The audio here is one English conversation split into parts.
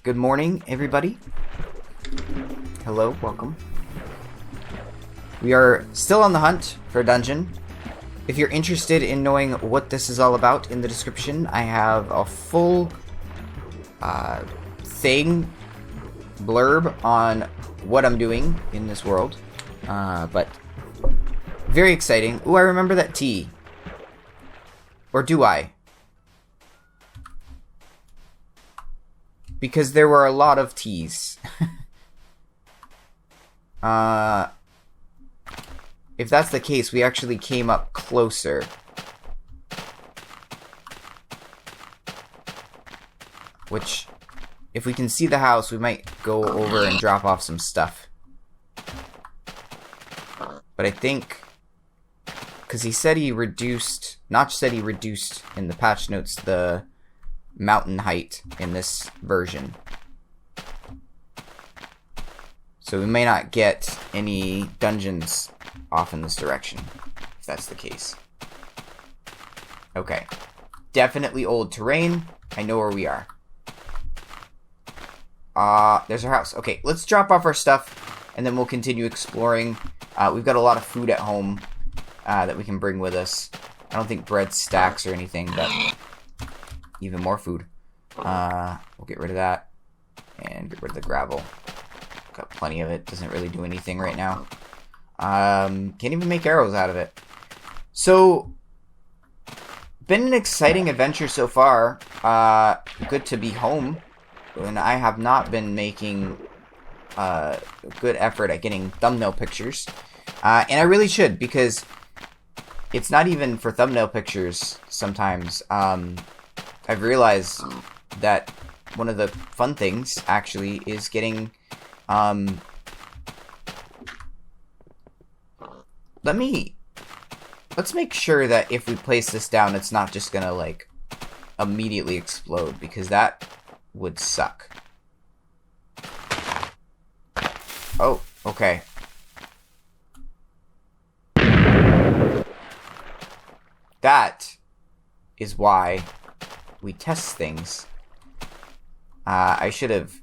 Good morning, everybody. Hello, welcome. We are still on the hunt for a dungeon. If you're interested in knowing what this is all about, in the description, I have a full blurb on what I'm doing in this world. But very exciting. Ooh, I remember that tea. Or do I? Because there were a lot of teas. If that's the case, we actually came up closer. Which, if we can see the house, we might go over and drop off some stuff. But I think, because he said he reduced, Notch said he reduced in the patch notes the mountain height in this version. So we may not get any dungeons off in this direction, if that's the case. Okay. Definitely old terrain. I know where we are. There's our house. Okay, let's drop off our stuff, and then we'll continue exploring. We've got a lot of food at home that we can bring with us. I don't think bread stacks or anything, but even more food. We'll get rid of that, and get rid of the gravel. Got plenty of it. Doesn't really do anything right now. Can't even make arrows out of it. So, been an exciting adventure so far. Good to be home. And I have not been making a good effort at getting thumbnail pictures. And I really should, because it's not even for thumbnail pictures sometimes. I've realized that one of the fun things, actually, is getting... Let's make sure that if we place this down, it's not just gonna, like, immediately explode, because that would suck. Oh, okay. That is why we test things. I should have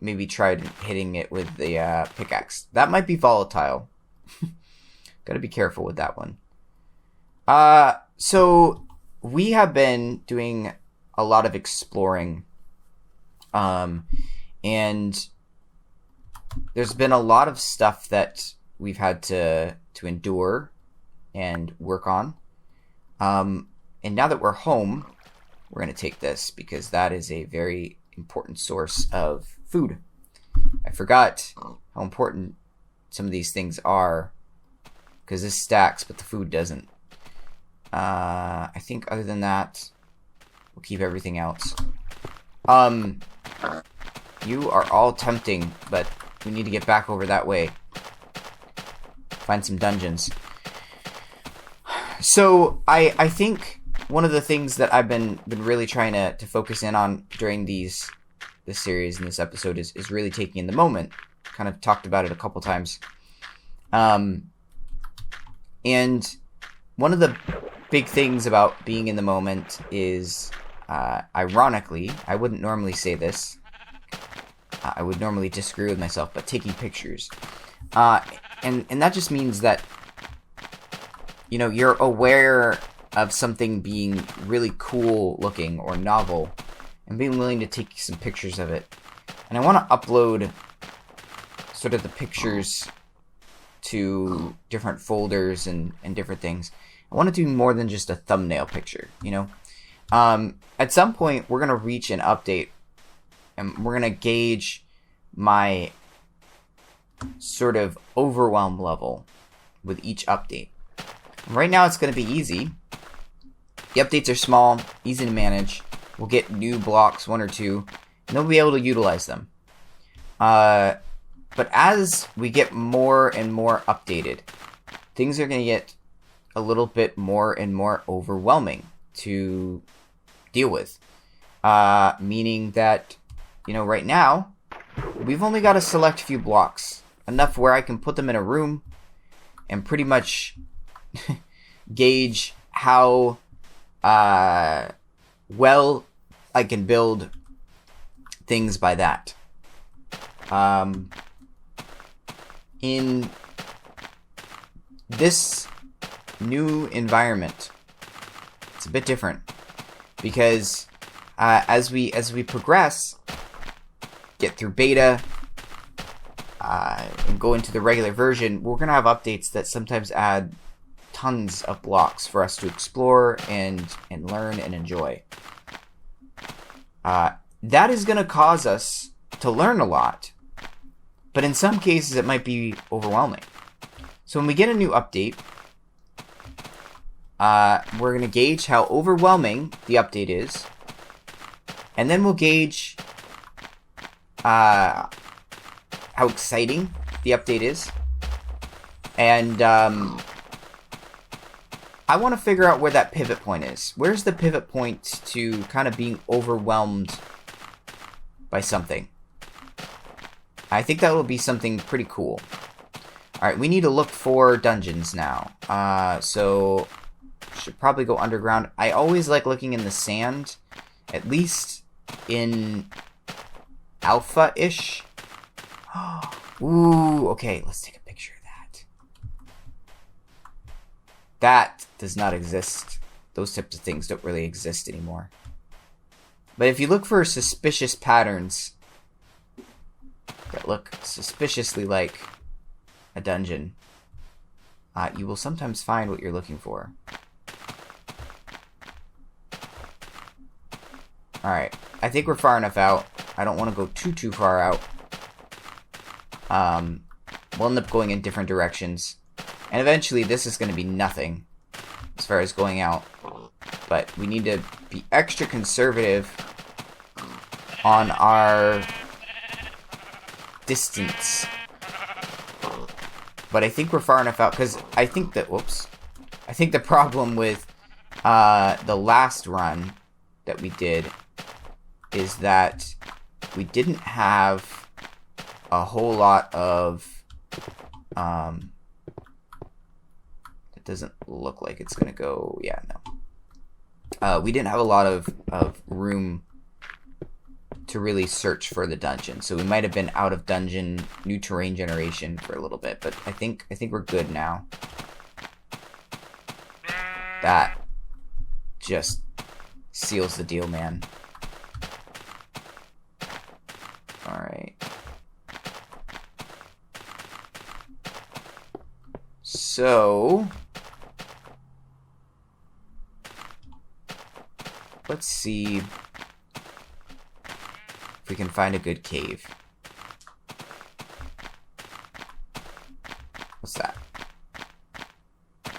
maybe tried hitting it with the pickaxe. That might be volatile. Gotta be careful with that one. So we have been doing a lot of exploring. And there's been a lot of stuff that we've had to endure and work on. And now that we're home, we're going to take this, because that is a very important source of food. I forgot how important some of these things are, because this stacks, but the food doesn't. I think other than that, we'll keep everything else. You are all tempting, but we need to get back over that way. Find some dungeons. So, I think one of the things that I've been really trying to focus in on during this series and this episode is really taking in the moment. Kind of talked about it a couple times. And one of the big things about being in the moment is, ironically, I wouldn't normally say this. I would normally disagree with myself, but taking pictures. And that just means that, you know, you're aware of something being really cool looking or novel, and being willing to take some pictures of it. And I want to upload sort of the pictures to different folders and different things. I want to do more than just a thumbnail picture, you know? At some point, we're going to reach an update, and we're going to gauge my sort of overwhelm level with each update. Right now, it's going to be easy. The updates are small, easy to manage. We'll get new blocks, 1 or 2, and then we'll be able to utilize them. But as we get more and more updated, things are going to get a little bit more and more overwhelming to deal with. Meaning that, you know, right now, we've only got a select few blocks. Enough where I can put them in a room and pretty much gauge how well I can build things by that. In this new environment, it's a bit different because as we progress, get through beta, and go into the regular version, we're gonna have updates that sometimes add tons of blocks for us to explore and learn and enjoy. That is gonna cause us to learn a lot, but in some cases it might be overwhelming. So when we get a new update, we're going to gauge how overwhelming the update is, and then we'll gauge how exciting the update is, and I want to figure out where that pivot point is. Where's the pivot point to kind of being overwhelmed by something? I think that will be something pretty cool. Alright, we need to look for dungeons now. So, should probably go underground. I always like looking in the sand, at least in alpha-ish. Ooh, okay, let's take a picture of that. That does not exist. Those types of things don't really exist anymore. But if you look for suspicious patterns that look suspiciously like a dungeon, you will sometimes find what you're looking for. Alright, I think we're far enough out. I don't want to go too far out. We'll end up going in different directions. And eventually this is going to be nothing as far as going out. But we need to be extra conservative on our distance. But I think we're far enough out, because I think that, I think the problem with the last run that we did is that we didn't have a whole lot of, it doesn't look like it's going to go, yeah, no. We didn't have a lot of room to really search for the dungeon, so we might have been out of dungeon new terrain generation for a little bit, but I think we're good now. That just seals the deal, man. Alright. So let's see if we can find a good cave. What's that?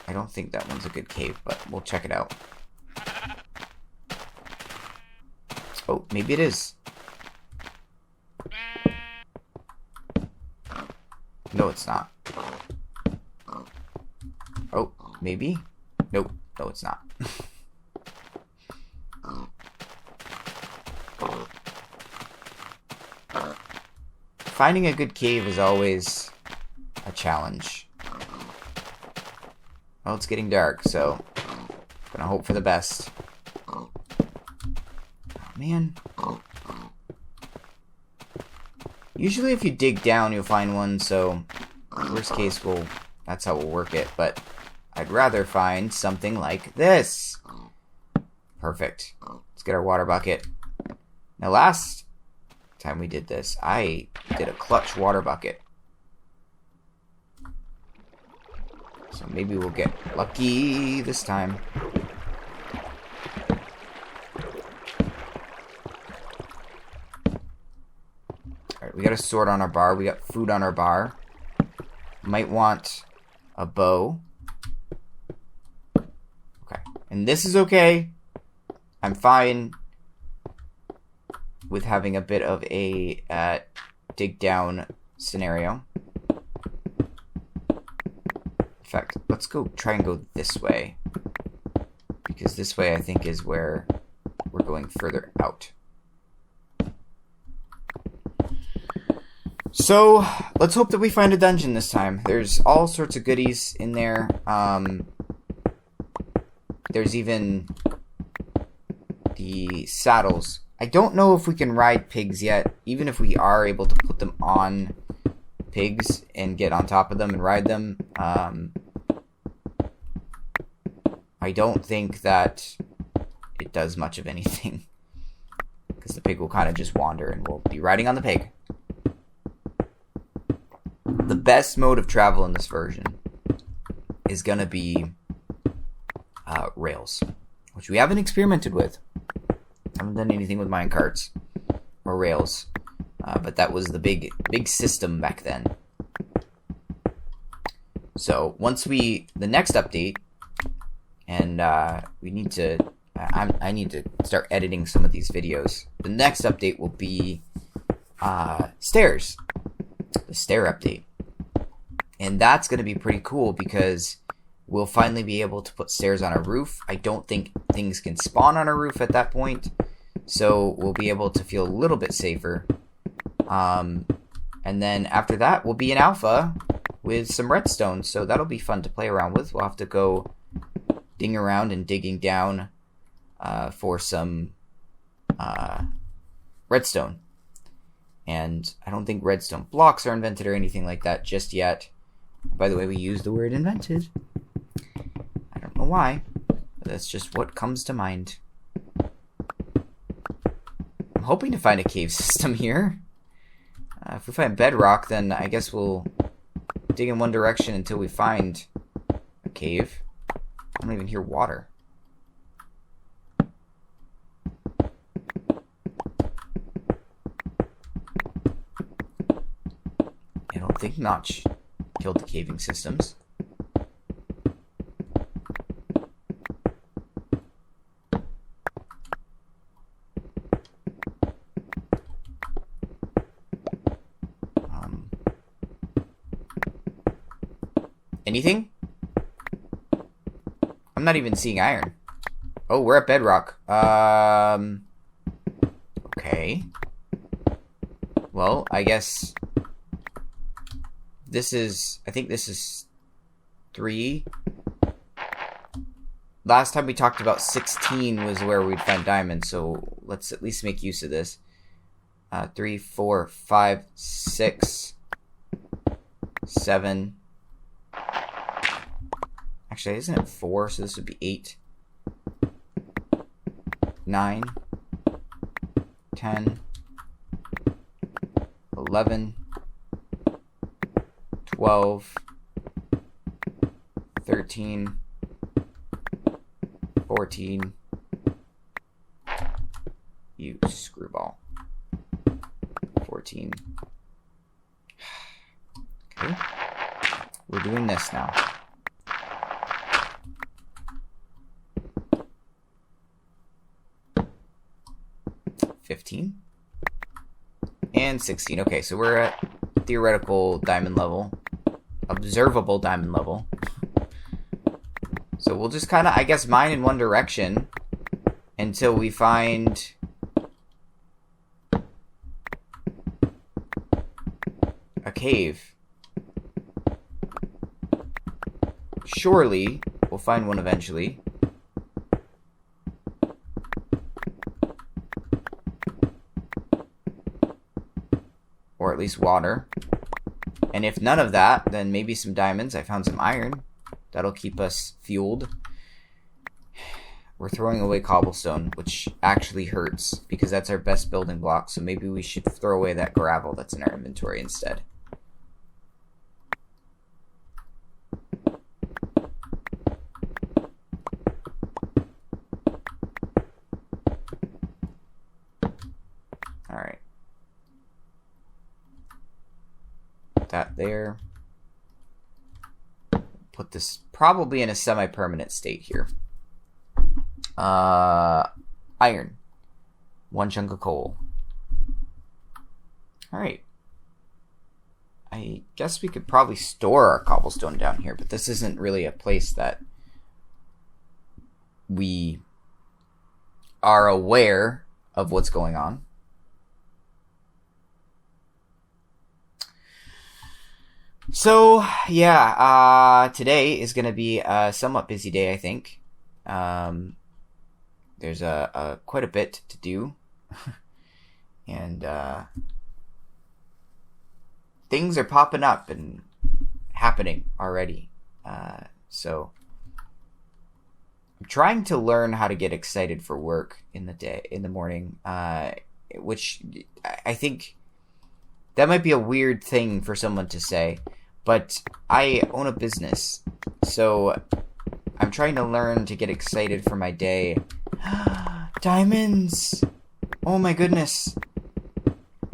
I don't think that one's a good cave, but we'll check it out. Oh, maybe it is. No, it's not. Oh, maybe? Nope. No, it's not. Finding a good cave is always a challenge. Well, it's getting dark, so I'm gonna hope for the best. Oh, man. Usually if you dig down, you'll find one, so worst case, that's how we'll work it, but I'd rather find something like this. Perfect. Let's get our water bucket. Now, last time we did this, I did a clutch water bucket. So maybe we'll get lucky this time. Alright, we got a sword on our bar. We got food on our bar. Might want a bow. Okay. And this is okay. I'm fine with having a bit of a dig down scenario. In fact, let's go try and go this way, because this way I think is where we're going further out. So let's hope that we find a dungeon this time. There's all sorts of goodies in there. There's even the saddles I don't know if we can ride pigs yet, even if we are able to put them on pigs and get on top of them and ride them. I don't think that it does much of anything, because the pig will kind of just wander and we'll be riding on the pig. The best mode of travel in this version is going to be rails, which we haven't experimented with. Haven't done anything with minecarts or rails, but that was the big system back then. So once the next update, and we need to, I need to start editing some of these videos. The next update will be stairs, the stair update, and that's going to be pretty cool because we'll finally be able to put stairs on a roof. I don't think things can spawn on a roof at that point, so we'll be able to feel a little bit safer. And then after that, we'll be in alpha with some redstone, so that'll be fun to play around with. We'll have to go ding around and digging down for some redstone. And I don't think redstone blocks are invented or anything like that just yet. By the way, we use the word invented. I don't know why, but that's just what comes to mind. I'm hoping to find a cave system here. If we find bedrock, then I guess we'll dig in one direction until we find a cave. I don't even hear water. I don't think Notch killed the caving systems. Anything? I'm not even seeing iron. Oh, we're at bedrock. Okay. Well, I guess this is, I think this is 3. Last time we talked about 16 was where we'd find diamonds, so let's at least make use of this. 3, 4, 5, 6, 7. Actually, isn't it 4? So this would be 8, 9, 10, 11, 12, 13, 14. You screwball. 14. Okay. We're doing this now. 15 and 16. Okay, so we're at theoretical diamond level, observable diamond level. So we'll just kind of, I guess, mine in one direction until we find a cave. Surely we'll find one eventually. Or at least water. And if none of that, then maybe some diamonds. I found some iron. That'll keep us fueled. We're throwing away cobblestone, which actually hurts because that's our best building block. So maybe we should throw away that gravel that's in our inventory instead. Alright. That there. Put this probably in a semi-permanent state here. Iron. 1 chunk of coal. Alright. I guess we could probably store our cobblestone down here, but this isn't really a place that we are aware of what's going on. So, yeah, today is going to be a somewhat busy day, I think. There's quite a bit to do. And things are popping up and happening already. So I'm trying to learn how to get excited for work in the morning, which I think that might be a weird thing for someone to say, but I own a business, so I'm trying to learn to get excited for my day. Diamonds! Oh my goodness.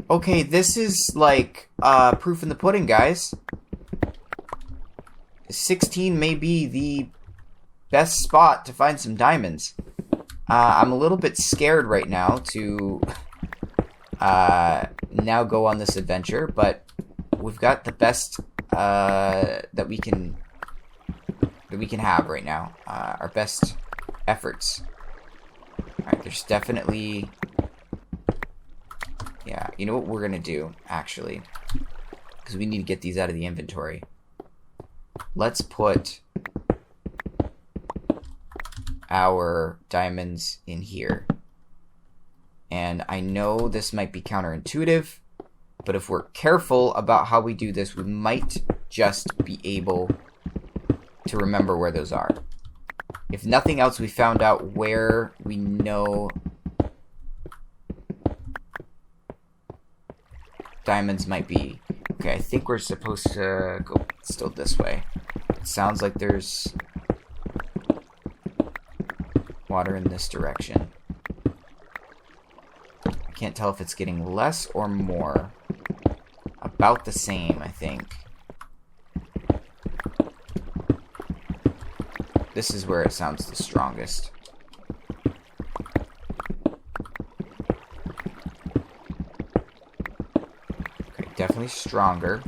Okay, this is like proof in the pudding, guys. 16 may be the best spot to find some diamonds. I'm a little bit scared right now to now go on this adventure, but we've got the best that we can have right now. Our best efforts. Alright, there's definitely... Yeah, you know what we're gonna do, actually? Because we need to get these out of the inventory. Let's put our diamonds in here. And I know this might be counterintuitive, but if we're careful about how we do this, we might just be able to remember where those are. If nothing else, we found out where we know diamonds might be. Okay, I think we're supposed to go still this way. It sounds like there's water in this direction. I can't tell if it's getting less or more. About the same, I think. This is where it sounds the strongest. Okay, definitely stronger.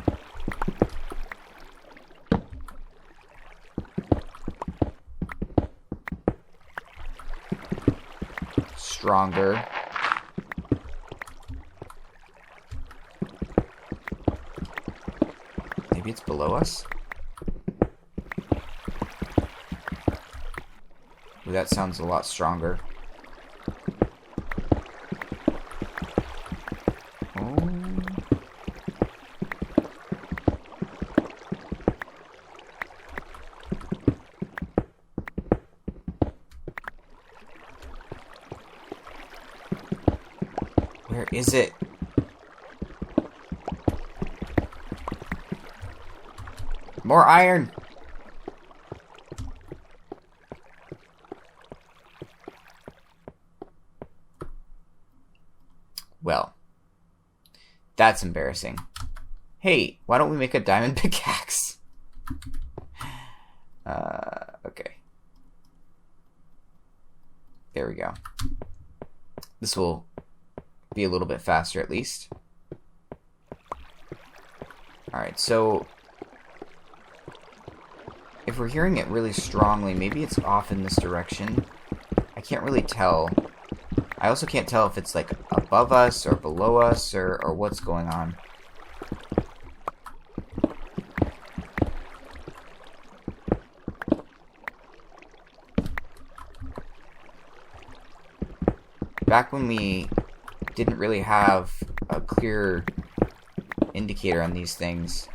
Stronger. Maybe it's below us? Ooh, that sounds a lot stronger. Oh. Where is it? More iron! Well, that's embarrassing. Hey, why don't we make a diamond pickaxe? Okay. There we go. This will be a little bit faster at least. Alright, so if we're hearing it really strongly, maybe it's off in this direction. I can't really tell. I also can't tell if it's like above us or below us or what's going on. Back when we didn't really have a clear indicator on these things,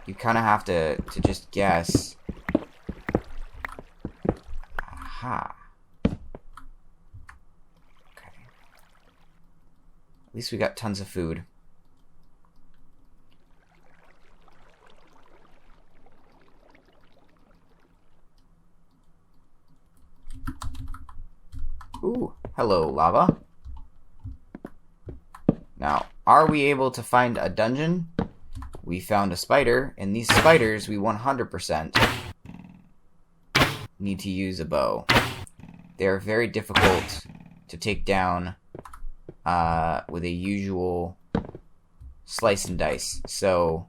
you kind of have to just guess. Aha. At least we got tons of food. Ooh, hello, lava. Now, are we able to find a dungeon? We found a spider, and these spiders, we 100% need to use a bow. They are very difficult to take down with a usual slice and dice. So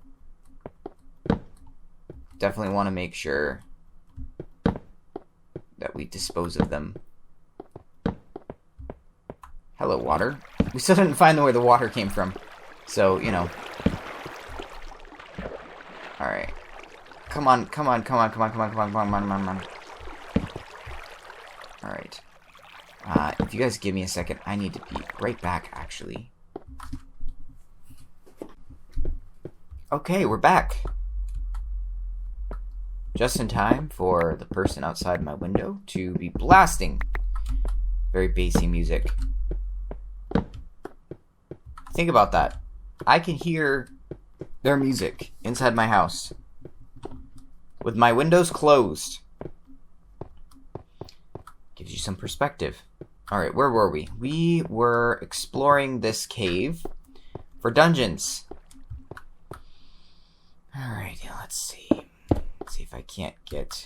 definitely want to make sure that we dispose of them. Hello, water. We still didn't find where the water came from. So, you know. Alright. Come on, come on, come on, come on, come on, come on, come on, come on, come on. Alright. If you guys give me a second, I need to be right back, actually. Okay, we're back. Just in time for the person outside my window to be blasting very bassy music. Think about that. I can hear their music inside my house with my windows closed. Gives you some perspective. Alright, where were we? We were exploring this cave for dungeons. Alright, let's see. Let's see if I can't get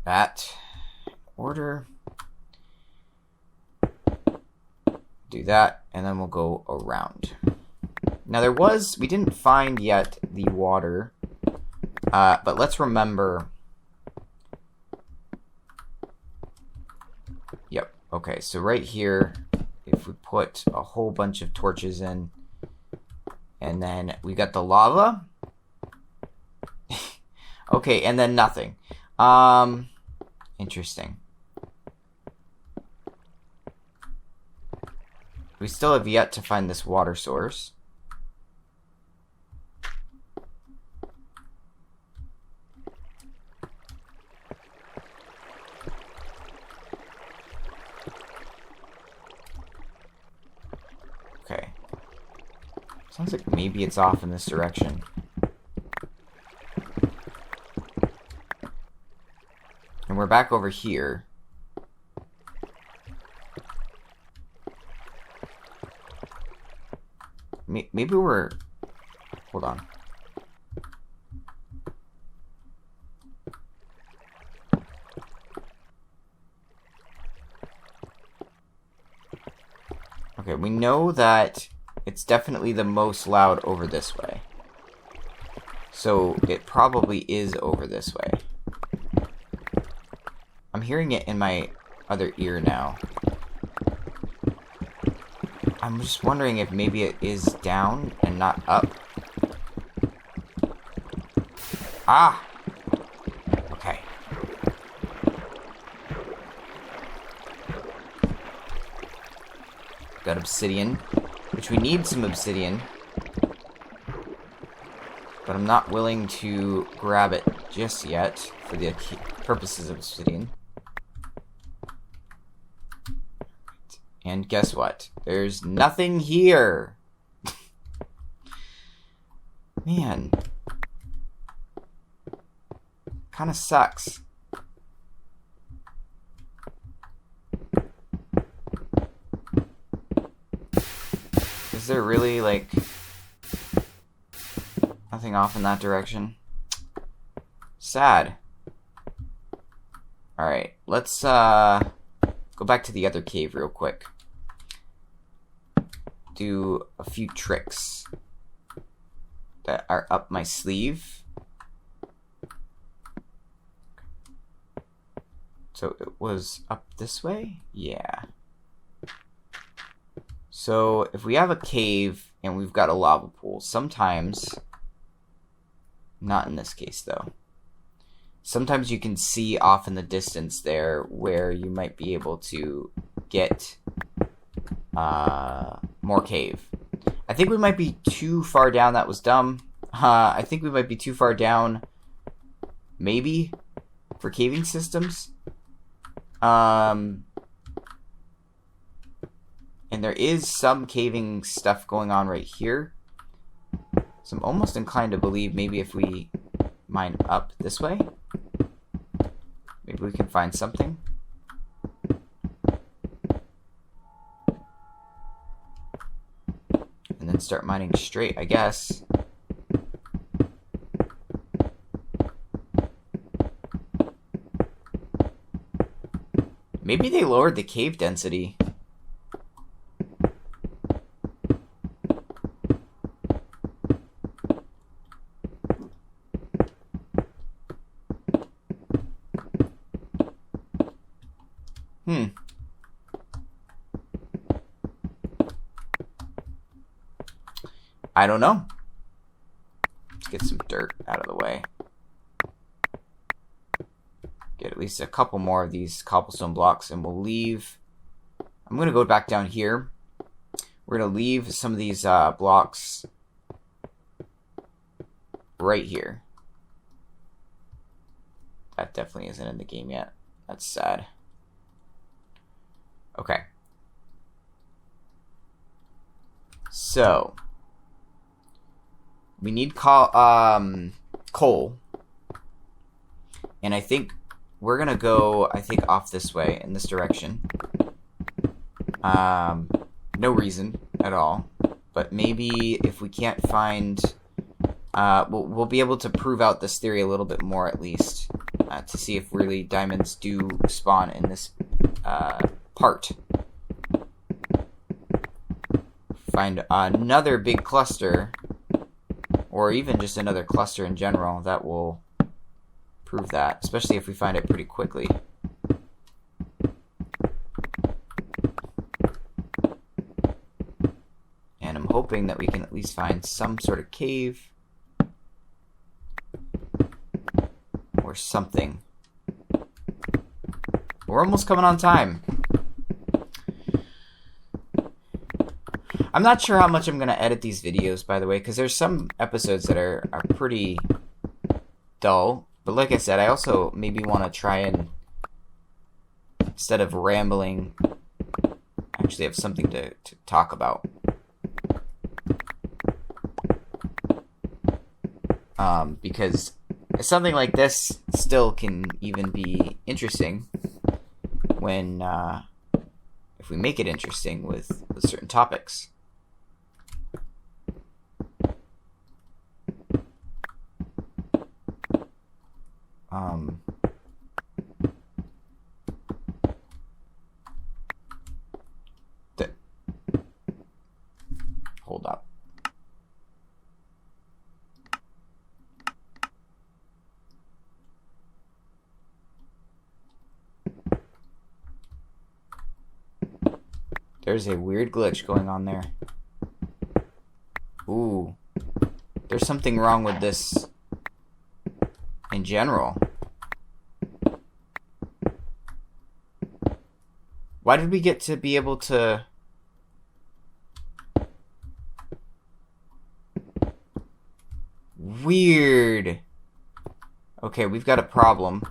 that in order. Do that, and then we'll go around. Now we didn't find yet the water, but let's remember. Yep, okay, so right here, if we put a whole bunch of torches in, and then we got the lava. Okay, and then nothing. Interesting. We still have yet to find this water source. Okay. Sounds like maybe it's off in this direction. And we're back over here. Maybe we're... Hold on. Okay, we know that it's definitely the most loud over this way. So it probably is over this way. I'm hearing it in my other ear now. I'm just wondering if maybe it is down and not up. Ah! Okay. Got obsidian, which we need some obsidian. But I'm not willing to grab it just yet for the purposes of obsidian. And guess what? There's nothing here. Man. Kind of sucks. Is there really, like, nothing off in that direction? Sad. Alright, let's go back to the other cave real quick. Do a few tricks that are up my sleeve. So it was up this way? Yeah. So if we have a cave and we've got a lava pool, sometimes, not in this case though, sometimes you can see off in the distance there where you might be able to get more cave. I think we might be too far down. That was dumb. I think we might be too far down, maybe, for caving systems. And there is some caving stuff going on right here. So I'm almost inclined to believe maybe if we mine up this way, maybe we can find something. And then start mining straight, I guess. Maybe they lowered the cave density. I don't know. Let's get some dirt out of the way. Get at least a couple more of these cobblestone blocks, and we'll leave... I'm going to go back down here. We're going to leave some of these blocks right here. That definitely isn't in the game yet. That's sad. Okay. So, we need coal. And I think we're going to go, off this way, in this direction. No reason at all. But maybe if we can't find... we'll be able to prove out this theory a little bit more, at least. To see if really diamonds do spawn in this part. Find another big cluster, or even just another cluster in general, that will prove that, especially if we find it pretty quickly. And I'm hoping that we can at least find some sort of cave or something. We're almost coming on time. I'm not sure how much I'm going to edit these videos, by the way, because there's some episodes that are pretty dull. But like I said, I also maybe want to try and, instead of rambling, actually have something to talk about. Because something like this still can even be interesting when, if we make it interesting with certain topics. Hold up. There's a weird glitch going on there. Ooh. There's something wrong with this in general. Why did we get to be able to... Weird. Okay, we've got a problem.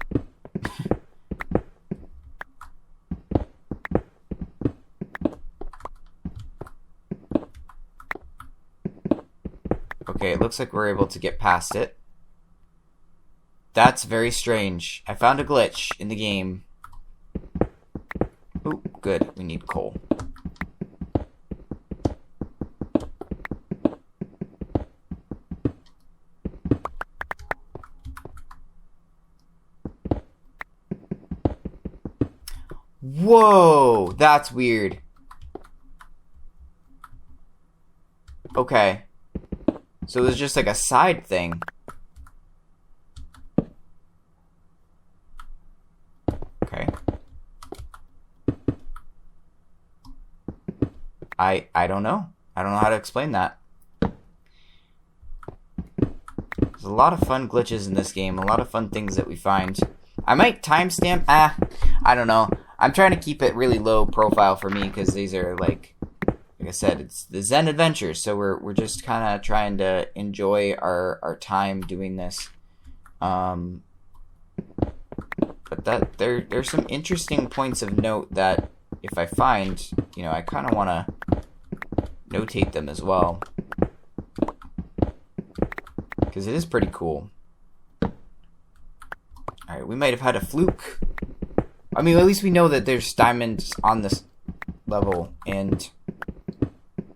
Okay, it looks like we're able to get past it. That's very strange. I found a glitch in the game. Ooh, good. We need coal. Whoa! That's weird. Okay. So it was just like a side thing. Okay. I don't know. I don't know how to explain that. There's a lot of fun glitches in this game. A lot of fun things that we find. I might timestamp. I don't know. I'm trying to keep it really low profile for me because these are like I said, it's the Zen Adventures, so we're just kind of trying to enjoy our time doing this. But that there's some interesting points of note that if I find, I kind of want to notate them as well, because it is pretty cool. All right, we might have had a fluke. I mean, at least we know that there's diamonds on this level, and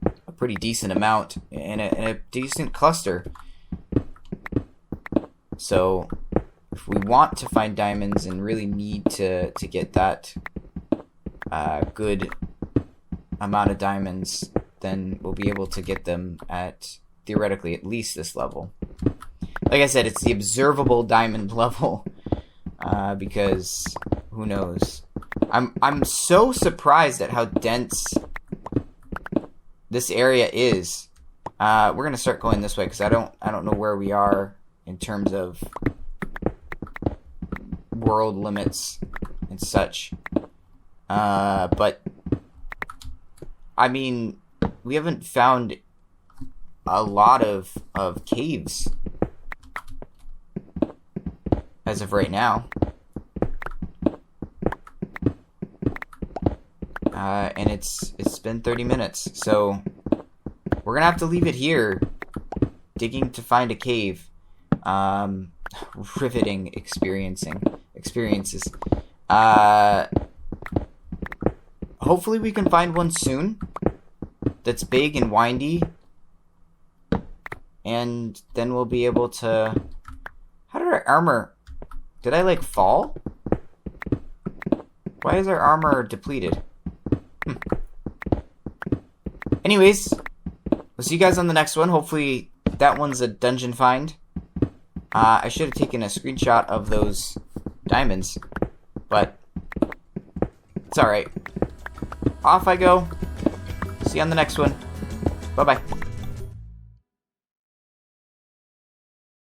a pretty decent amount, and a decent cluster. So, if we want to find diamonds and really need to get that good amount of diamonds, then we'll be able to get them at, theoretically, at least this level. Like I said, it's the observable diamond level, because who knows? I'm so surprised at how dense this area is. We're gonna start going this way because I don't know where we are in terms of world limits and such. But I mean, we haven't found a lot of caves as of right now. And it's been 30 minutes, so we're gonna have to leave it here, digging to find a cave. Riveting experiences. Hopefully we can find one soon that's big and windy, and then we'll be able to... How did our armor... Did I, like, fall? Why is our armor depleted? Anyways, we'll see you guys on the next one. Hopefully that one's a dungeon find. I should have taken a screenshot of those diamonds, but it's alright. Off I go. See you on the next one. Bye-bye.